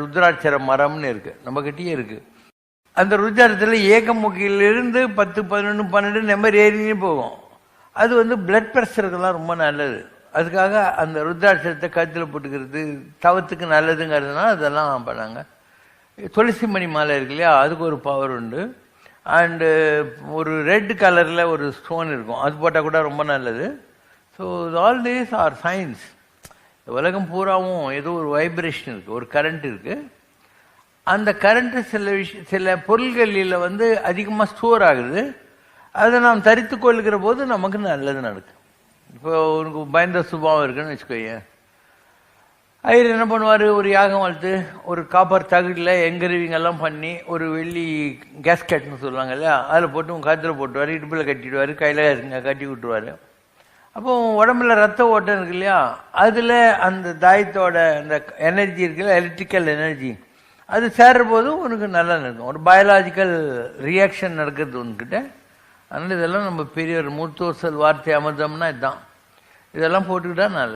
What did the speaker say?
ருத்ராட்சர மரம்னு இருக்கு, நம்ம கிட்டயே இருக்கு. அந்த ருத்ராட்சத்தில் ஏகமுகிலிருந்து 10, 11, 12 நம்பர் ஏறினே போகும். அது பிளட் ப்ரெஷருக்கெல்லாம் ரொம்ப நல்லது. அதுக்காக அந்த ருத்ராட்சரத்தை கழுத்தில் போட்டுக்கிறது தவத்துக்கு நல்லதுங்கிறதுனால அதெல்லாம் பண்ணாங்க. துளசி மணி மாலை இருக்கு இல்லையா, அதுக்கு ஒரு பவர் உண்டு. அண்டு ஒரு ரெட் கலரில் ஒரு ஸ்டோன் இருக்கும், அது போட்டால் கூட ரொம்ப நல்லது. So all these are science. உலகம் பூராவும் ஏதோ ஒரு வைப்ரேஷன் இருக்குது, ஒரு கரண்ட் இருக்குது. அந்த கரண்ட்டு சில பொருள்களில் அதிகமாக ஸ்டோர் ஆகுது. அதை நாம் தரித்து கொள்கிற போது நமக்கு நல்லது நடக்கும். இப்போ உனக்கு பயந்த சுபாவம் இருக்குன்னு வச்சுக்கோங்க, ஐயர் என்ன பண்ணுவார், ஒரு யாகம் வளர்த்து ஒரு காப்பர் தகுடில் எங்கருவிங்கெல்லாம் பண்ணி ஒரு வெள்ளி கேஸ்கெட்னு சொல்லுவாங்க இல்லையா, அதில் போட்டு உங்கள் கழுத்தில் போட்டுவார், இடுப்பில் கட்டிடுவார், கையில் கட்டி விட்டுருவார். அப்போ உடம்புல ரத்த ஓட்டம் இருக்கு இல்லையா, அதில் அந்த தாயத்தோட அந்த எனர்ஜி இருக்குல்ல, எலக்ட்ரிக்கல் எனர்ஜி, அது சேர்ற போதும் உனக்கு நல்லா நடக்கும். ஒரு பயாலாஜிக்கல் ரியாக்ஷன் நடக்கிறது உன்கிட்ட. அதனால் இதெல்லாம் நம்ம பெரிய ஒரு மூத்தோசல் வார்த்தை அமிர்தம்னா இதுதான். இதெல்லாம் போட்டுக்கிட்டா நல்லது.